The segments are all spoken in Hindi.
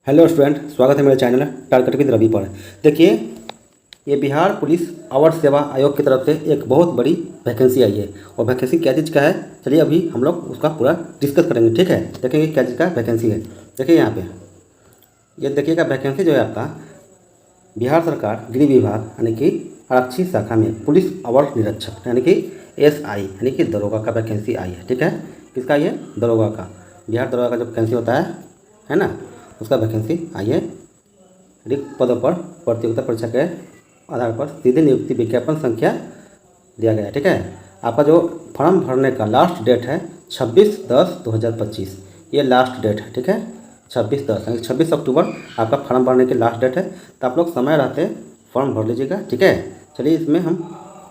हेलो स्टूडेंट, स्वागत है मेरे चैनल टारगेट विद रवि पर। देखिए, ये बिहार पुलिस अवर सेवा आयोग की तरफ से एक बहुत बड़ी वैकेंसी आई है। और वैकेंसी क्या चीज़ का है, चलिए अभी हम लोग उसका पूरा डिस्कस करेंगे। ठीक है, देखेंगे क्या चीज़ का वैकेंसी है। देखिए यहाँ पे ये देखिएगा, वैकेंसी जो है आपका बिहार सरकार गृह विभाग यानी कि आरक्षी शाखा में पुलिस अवर निरीक्षक यानी कि SI यानी कि दरोगा का वैकेंसी आई है। ठीक है, किसका ये? दरोगा का। बिहार दरोगा का जो वैकेंसी होता है ना, उसका वैकेंसी आई है। रिक्त पदों पर प्रतियोगिता परीक्षा के आधार पर सीधे नियुक्ति विज्ञापन संख्या दिया गया है। ठीक है, आपका जो फॉर्म भरने का लास्ट डेट है 26/10/2025, ये लास्ट डेट है। ठीक है, 26/10 यानी 26 अक्टूबर आपका फॉर्म भरने की लास्ट डेट है। तो आप लोग समय रहते फॉर्म भर लीजिएगा। ठीक है, चलिए इसमें हम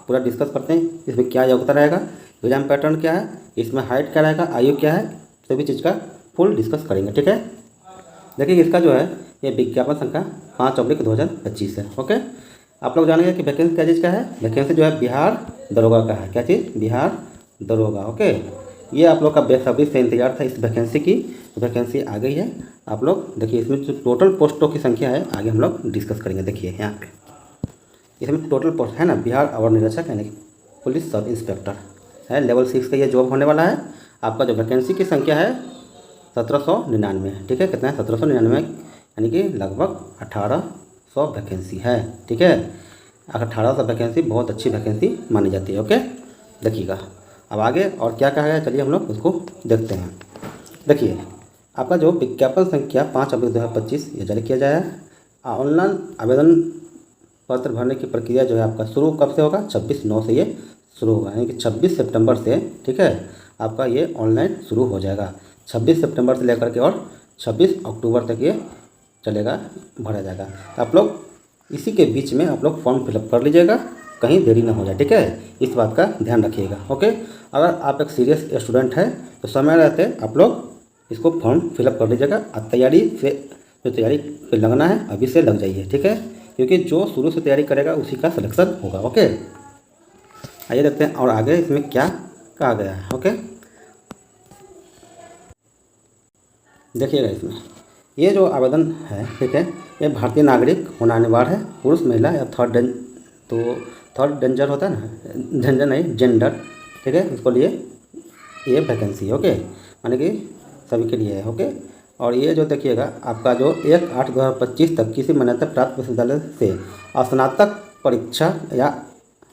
पूरा डिस्कस करते हैं। इसमें क्या योग्यता रहेगा, एग्जाम पैटर्न क्या है, इसमें हाइट क्या रहेगा, आयु क्या है, सभी चीज़ का फुल डिस्कस करेंगे। ठीक है, देखिए इसका जो है ये विज्ञापन संख्या 5/2025 है। ओके, आप लोग जानेंगे कि वैकेंसी क्या चीज़ का है। वैकेंसी जो है बिहार दरोगा का है। क्या चीज़? बिहार दरोगा। ओके, ये आप लोग का बेसब्री से इंतजार था इस वैकेंसी की। वैकेंसी आ गई है। आप लोग देखिए, इसमें जो टोटल पोस्टों की संख्या है आगे हम लोग डिस्कस करेंगे। देखिए यहाँ पे इसमें टोटल पोस्ट है ना, बिहार अवर निरीक्षक यानी कि पुलिस सब इंस्पेक्टर है, लेवल 6 का ये जॉब होने वाला है। आपका जो वैकेंसी की संख्या है 1799। ठीक है, कितना है? 1799 यानी कि लगभग 1800 वैकेंसी है। ठीक है, 1800 वैकेंसी बहुत अच्छी वैकेंसी मानी जाती है। ओके, देखिएगा अब आगे और क्या कहा गया, चलिए हम लोग उसको देखते हैं। देखिए, आपका जो विज्ञापन संख्या 5/2025 ये जारी किया जाए। ऑनलाइन आवेदन पत्र भरने की प्रक्रिया जो है आपका शुरू कब से होगा? 26/9 से ये शुरू होगा, यानी कि 26 सितंबर से। ठीक है, आपका ये ऑनलाइन शुरू हो जाएगा। 26 सितंबर से लेकर के और 26 अक्टूबर तक ये चलेगा, भरा जाएगा। तो आप लोग इसी के बीच में आप लोग फॉर्म फिलअप कर लीजिएगा, कहीं देरी ना हो जाए। ठीक है, इस बात का ध्यान रखिएगा। ओके, अगर आप एक सीरियस स्टूडेंट हैं तो समय रहते आप लोग इसको फॉर्म फिलअप कर लीजिएगा। तैयारी से जो तैयारी पे लगना है अभी से लग जाइए। ठीक है, क्योंकि जो शुरू से तैयारी करेगा उसी का सिलेक्शन होगा। ओके, आइए देखते हैं और आगे इसमें क्या कहा गया है। ओके, देखिएगा इसमें ये जो आवेदन है, ठीक है, ये भारतीय नागरिक होना अनिवार्य है। पुरुष, महिला या थर्ड डेंजर होता है ना, जेंडर नहीं, जेंडर। ठीक है, इसको लिए ये वैकेंसी है। ओके, माने कि सभी के लिए है। ओके, और ये जो देखिएगा आपका जो 1/8/2025 तक किसी मान्यता प्राप्त विश्वविद्यालय से स्नातक परीक्षा या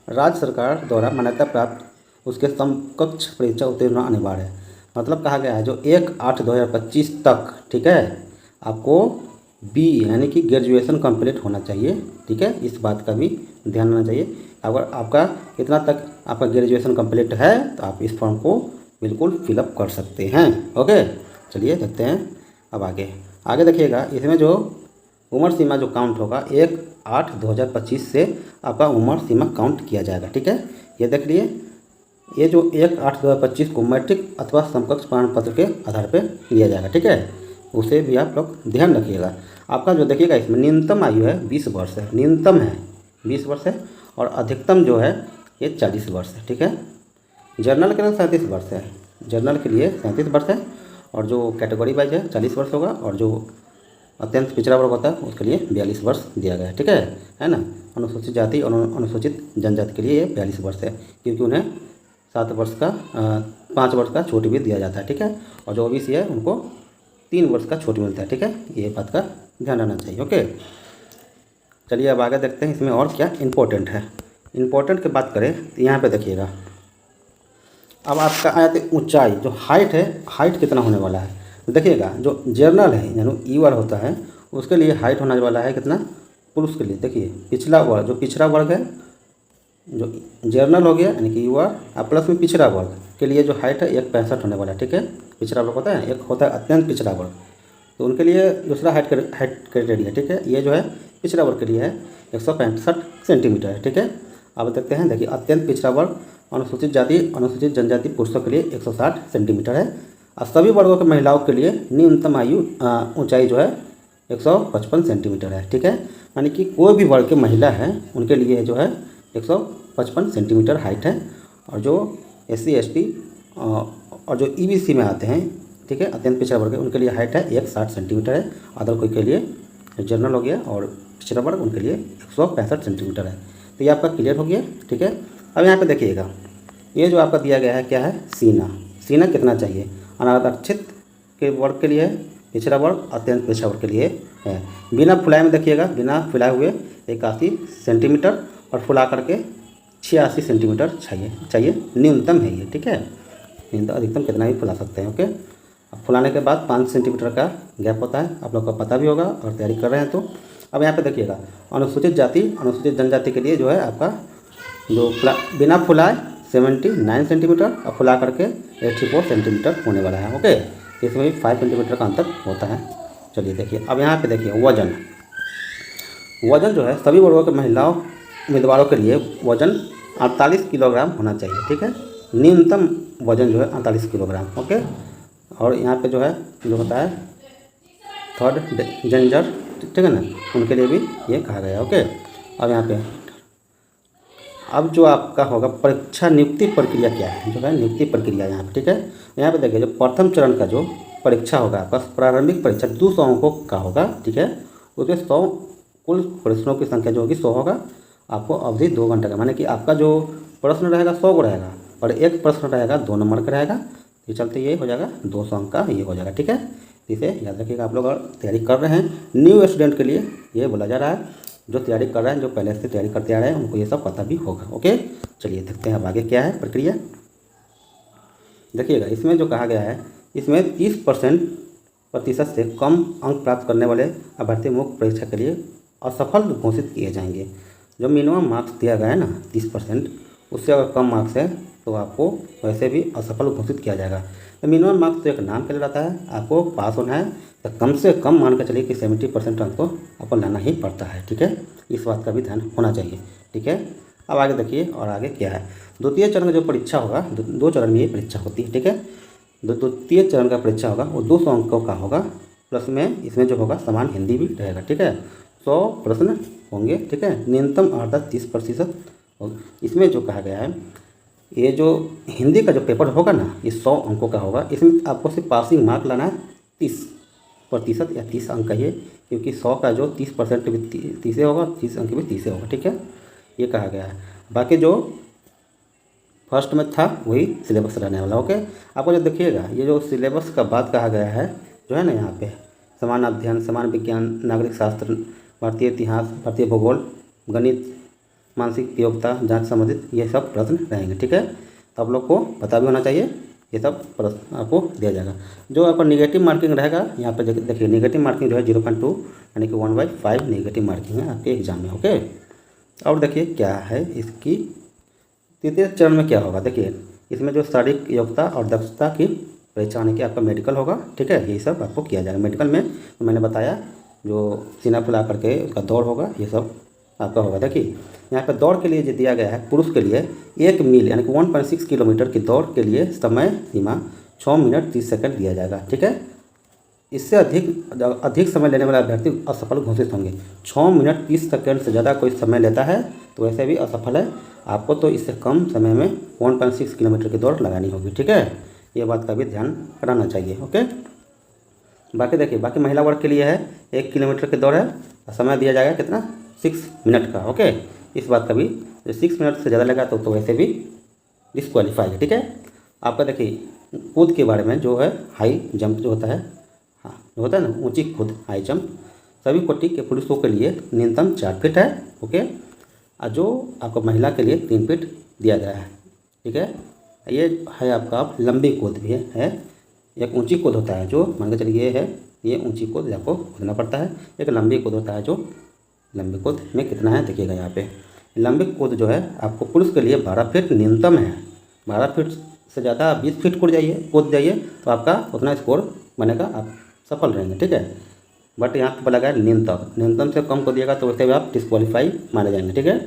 राज्य सरकार द्वारा मान्यता प्राप्त उसके समकक्ष परीक्षा उत्तीर्ण होना अनिवार्य है। मतलब कहा गया है जो 1/8/2025 तक, ठीक है, आपको बी यानी कि ग्रेजुएशन कंप्लीट होना चाहिए। ठीक है, इस बात का भी ध्यान रखना चाहिए। अगर आपका इतना तक आपका ग्रेजुएशन कंप्लीट है तो आप इस फॉर्म को बिल्कुल फिलअप कर सकते हैं। ओके, चलिए देखते हैं अब आगे। आगे देखिएगा, इसमें जो उम्र सीमा जो काउंट होगा 1/8/2025 से आपका उम्र सीमा काउंट किया जाएगा। ठीक है, ये देख लिए, ये जो 1/8/2025 को मैट्रिक अथवा समकक्ष प्रमाण पत्र के आधार पर लिया जाएगा। ठीक है, उसे भी आप लोग ध्यान रखिएगा। आपका जो देखिएगा इसमें न्यूनतम आयु है 20 वर्ष है, न्यूनतम है 20 वर्ष है, और अधिकतम जो है ये 40 वर्ष है। ठीक है, जनरल के लिए 37 वर्ष है, जनरल के लिए 37 वर्ष है, और जो कैटेगरी वाइज है 40 वर्ष होगा, और जो अत्यंत पिछड़ा वर्ग होता है उसके लिए 42 वर्ष दिया गया है। ठीक है ना। अनुसूचित जाति और अनुसूचित जनजाति के लिए ये 42 वर्ष है, क्योंकि उन्हें 7 वर्ष का 5 वर्ष का छूट भी दिया जाता है। ठीक है, और जो OBC है उनको 3 वर्ष का छूट मिलता है। ठीक है, ये बात का ध्यान रखना चाहिए। ओके, चलिए अब आगे देखते हैं इसमें और क्या इम्पोर्टेंट है। इम्पोर्टेंट की बात करें तो यहाँ पे देखिएगा, अब आपका आया तो ऊंचाई, जो हाइट है, हाइट कितना होने वाला है। तो देखिएगा जो जर्नल है यानी ईवर होता है उसके लिए हाइट होने वाला है कितना, पुरुष के लिए। देखिए पिछला वर्ग, जो पिछड़ा वर्ग है, जो जर्नल हो गया यानी कि यूआर, और प्लस में पिछड़ा वर्ग के लिए जो हाइट है 1.65 होने वाला है। ठीक है, पिछड़ा वर्ग होता है, एक होता है अत्यंत पिछड़ा वर्ग, तो उनके लिए दूसरा हाइट क्राइटेरिया। ठीक है, ये जो है पिछड़ा वर्ग के लिए है 165 सेंटीमीटर है। ठीक है, अब देखते हैं, देखिए अत्यंत पिछड़ा वर्ग, अनुसूचित जाति अनुसूचित जनजाति पुरुषों के लिए 160 सेंटीमीटर है, और सभी वर्गों के महिलाओं के लिए न्यूनतम आयु ऊंचाई जो है 155 सेंटीमीटर है। ठीक है, यानी कि कोई भी वर्ग की महिला है उनके लिए जो है 155 सेंटीमीटर हाइट है, और जो SC ST और जो EBC में आते हैं ठीक है, अत्यंत पिछड़ा वर्ग है, उनके लिए हाइट है 160 सेंटीमीटर है। अदर कोई के लिए जनरल हो गया और पिछड़ा वर्ग उनके लिए 165 सेंटीमीटर है। तो ये आपका क्लियर हो गया, ठीक है। अब यहाँ पे देखिएगा, ये जो आपका दिया गया है क्या है, सीना। सीना कितना चाहिए, अनारक्षित के वर्ग के लिए है, पिछड़ा वर्ग अत्यंत पिछड़ा वर्ग के लिए है। बिना फुलाए में देखिएगा, बिना फुलाए हुए 81 सेंटीमीटर और फुला करके 86 सेंटीमीटर चाहिए न्यूनतम है ये, ठीक है। न्यूनतम अधिकतम कितना भी फुला सकते हैं, ओके। अब फुलाने के बाद 5 सेंटीमीटर का गैप होता है, आप लोग को पता भी होगा और तैयारी कर रहे हैं तो। अब यहाँ पे देखिएगा, अनुसूचित जाति अनुसूचित जनजाति के लिए जो है आपका जो बिना फुलाए 79 सेंटीमीटर और फुला करके 84 सेंटीमीटर होने वाला है, ओके। इसमें भी 5 सेंटीमीटर का अंतर होता है। चलिए देखिए, अब यहाँ पे देखिए वजन जो है सभी वर्गों के महिलाओं उम्मीदवारों के लिए वजन 48 किलोग्राम होना चाहिए, ठीक है। न्यूनतम वजन जो है 48 किलोग्राम, ओके। और यहाँ पे जो है जो होता है थर्ड जेंडर, ठीक है ना, उनके लिए भी ये कहा गया है, ओके। अब यहाँ पे अब जो आपका होगा परीक्षा नियुक्ति प्रक्रिया क्या है, जो है नियुक्ति प्रक्रिया यहाँ पे, ठीक है। यहाँ पे देखिए, जो प्रथम चरण का जो परीक्षा होगा आपका प्रारंभिक परीक्षा 200 अंकों का होगा, ठीक है। उसमें 100 कुल प्रश्नों की संख्या जो होगी 100 होगा। आपको अवधि 2 घंटे का, माने कि आपका जो प्रश्न रहेगा 100 को रहेगा और एक प्रश्न रहेगा 2 नंबर का रहेगा। ये चलते ये हो जाएगा 200 अंक का ये हो जाएगा, ठीक है। इसे याद रखिएगा, आप लोग अगर तैयारी कर रहे हैं न्यू स्टूडेंट के लिए ये बोला जा रहा है, जो तैयारी कर रहे हैं, जो पहले से तैयारी करते आ रहे हैं उनको ये सब पता भी होगा, ओके। चलिए देखते हैं अब आगे क्या है प्रक्रिया। देखिएगा, इसमें जो कहा गया है, इसमें 30% से कम अंक प्राप्त करने वाले अभ्यर्थी मुख्य परीक्षा के लिए असफल घोषित किए जाएंगे। जो मिनिमम मार्क्स दिया गया है ना 30%, उससे अगर कम मार्क्स है तो आपको वैसे भी असफल घोषित किया जाएगा। तो मिनिमम मार्क्स तो एक नाम के लिए रहता है, आपको पास होना है तो कम से कम मान कर चलिए कि 70% अंक तो आपको लाना ही पड़ता है, ठीक है। इस बात का भी ध्यान होना चाहिए, ठीक है। अब आगे देखिए, और आगे क्या है, द्वितीय चरण का जो परीक्षा होगा, 2 चरण में ये परीक्षा होती है, ठीक है। द्वितीय चरण का परीक्षा होगा वो 200 अंकों का होगा, प्लस में इसमें जो होगा समान हिंदी भी रहेगा, ठीक है। 100 प्रश्न होंगे, ठीक है। न्यूनतम अर्धत 30%। इसमें जो कहा गया है, ये जो हिंदी का जो पेपर होगा ना, ये 100 अंकों का होगा। इसमें आपको सिर्फ पासिंग मार्क लाना है 30% या 30 अंक का ये, क्योंकि 100 का जो 30% भी 30 होगा, 30 अंक भी 30 होगा, ठीक है। ये कहा गया है। बाकी जो फर्स्ट में था वही सिलेबस रहने वाला, ओके। आपको जो देखिएगा, ये जो सिलेबस का बात कहा गया है जो है ना, यहाँ पे समान अध्ययन, समान विज्ञान, नागरिक शास्त्र, भारतीय इतिहास, भारतीय भूगोल, गणित, मानसिक योग्यता जांच संबंधित ये सब प्रश्न रहेंगे, ठीक है। तो आप लोग को पता भी होना चाहिए, ये सब प्रश्न आपको दिया जाएगा। जो आपका निगेटिव मार्किंग रहेगा, यहाँ पे देखिए निगेटिव मार्किंग जो है 0.2 यानी कि 1/5 निगेटिव मार्किंग है आपके एग्जाम में, ओके। और देखिए क्या है इसकी तृतीय चरण में क्या होगा, देखिए इसमें जो शारीरिक योग्यता और दक्षता की परीक्षा होने की आपका मेडिकल होगा, ठीक है। ये सब आपको किया जाएगा। मेडिकल में तो मैंने बताया जो सीना फुला करके उसका दौड़ होगा, ये सब आपका होगा। देखिए यहाँ पर दौड़ के लिए जो दिया गया है, पुरुष के लिए 1 मील यानी कि 1.6 किलोमीटर की दौड़ के लिए समय सीमा 6 मिनट 30 सेकंड दिया जाएगा, ठीक है। इससे अधिक समय लेने वाला अभ्यर्थी असफल घोषित होंगे। 6 मिनट 30 सेकंड से ज़्यादा कोई समय लेता है तो वैसे भी असफल है। आपको तो इससे कम समय में 1.6 किलोमीटर की दौड़ लगानी होगी, ठीक है। ये बात का भी ध्यान रखना चाहिए, ओके। बाकी देखिए, बाकी महिला वर्ग के लिए है 1 किलोमीटर की दौड़ है, समय दिया जाएगा कितना 6 मिनट का, ओके। इस बात का भी 6 मिनट से ज़्यादा लगा तो वैसे भी डिस्क्वालीफाई है, ठीक है। आपका देखिए कूद के बारे में जो है हाई जंप जो होता है, हाँ जो होता है ना ऊंची कूद हाई जंप, सभी कोटि के पुरुषों के लिए न्यूनतम 4 फीट है, ओके। और जो आपको महिला के लिए 3 फीट दिया गया है, ठीक है। ये है आपका लंबी कूद भी है, एक ऊंची कूद होता है जो मान के चलिए ये ऊंची कूद आपको कूदना पड़ता है। एक लंबी कूद होता है, जो लंबी कूद में कितना है देखिएगा यहाँ पे। लंबी कूद जो है आपको पुरुष के लिए 12 फीट न्यूनतम है। 12 फीट से ज़्यादा 20 फीट कूद जाइए तो आपका उतना स्कोर बनेगा, आप सफल रहेंगे, ठीक है। बट यहाँ पर बोला गया न्यूनतम से कम को दिएगा तो वैसे भी आप डिस्क्वालीफाई माने जाएंगे, ठीक है।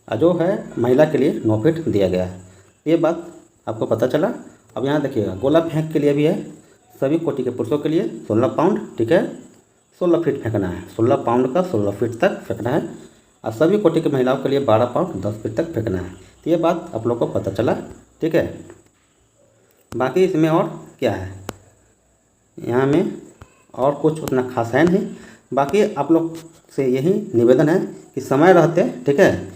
और जो है महिला के लिए 9 फीट दिया गया है, ये बात आपको पता चला। अब यहाँ देखिएगा गोला फेंक के लिए भी है, सभी कोटि के पुरुषों के लिए 16 पाउंड, ठीक है। 16 फीट फेंकना है, 16 पाउंड का 16 फीट तक फेंकना है। और सभी कोटि की महिलाओं के लिए 12 पाउंड 10 फीट तक फेंकना है। तो ये बात आप लोग को पता चला, ठीक है। बाकी इसमें और क्या है, यहाँ में और कुछ उतना खास है नहीं। बाकी आप लोग से यही निवेदन है कि समय रहते, ठीक है,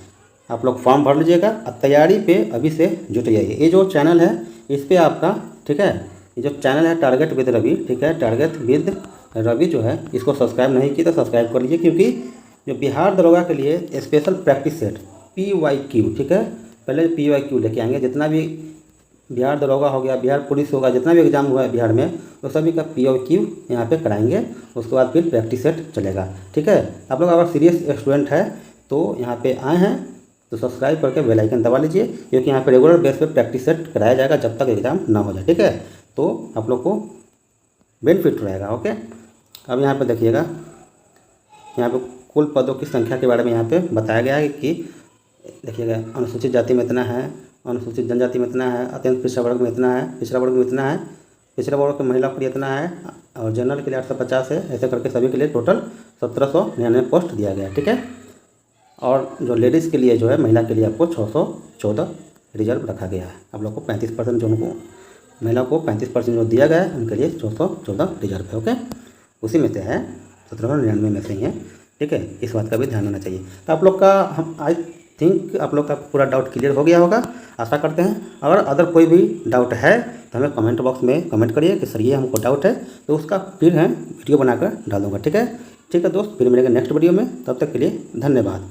आप लोग फॉर्म भर लीजिएगा और तैयारी पे अभी से जुट जाइए। ये जो चैनल है इस पर आपका, ठीक है, ये जो चैनल है टारगेट विद रवि, ठीक है, टारगेट विद रवि जो है, इसको सब्सक्राइब नहीं किया तो सब्सक्राइब कर लीजिए, क्योंकि जो बिहार दरोगा के लिए स्पेशल प्रैक्टिस सेट PYQ, ठीक है, पहले PYQ लेके आएंगे। जितना भी बिहार दरोगा हो गया, बिहार पुलिस होगा, जितना भी एग्जाम हुआ है बिहार में, तो सभी का PYQ यहाँ पे कराएंगे। उसके बाद फिर प्रैक्टिस सेट चलेगा, ठीक है। आप लोग अगर सीरियस स्टूडेंट है तो यहाँ पे आए हैं तो सब्सक्राइब करके बेल आइकन दबा लीजिए, क्योंकि यहाँ पे रेगुलर बेस पे प्रैक्टिस सेट कराया जाएगा जब तक एग्ज़ाम ना हो जाए, ठीक है। तो आप लोग को बेनिफिट रहेगा, ओके। अब यहाँ पे देखिएगा, यहाँ पे कुल पदों की संख्या के बारे में यहाँ पे बताया गया है कि देखिएगा, अनुसूचित जाति में इतना है, अनुसूचित जनजाति में इतना है, अत्यंत पिछड़ा वर्ग में इतना है, पिछड़ा वर्ग में इतना है, पिछड़ा वर्ग के महिला के लिए इतना है, और जनरल के लिए 850 है। ऐसे करके सभी के लिए टोटल 1799 पोस्ट दिया गया है, ठीक है। और जो लेडीज़ के लिए जो है, महिला के लिए आपको 614 रिजर्व रखा गया है। आप लोग को 35% जो उनको महिला को 35% जो दिया गया है, उनके लिए 614 रिजर्व है, ओके। उसी में से है, 1799 में से ही है, ठीक है। इस बात का भी ध्यान होना चाहिए। तो आप लोग का, हम आई थिंक आप लोग का पूरा डाउट क्लियर हो गया होगा, आशा करते हैं। अगर अदर कोई भी डाउट है तो हमें कमेंट बॉक्स में कमेंट करिए कि सर ये हमको डाउट है, तो उसका फिर है वीडियो बनाकर डाल दूँगा, ठीक है। ठीक है दोस्त, फिर मिलेंगे नेक्स्ट वीडियो में, तब तक के लिए धन्यवाद।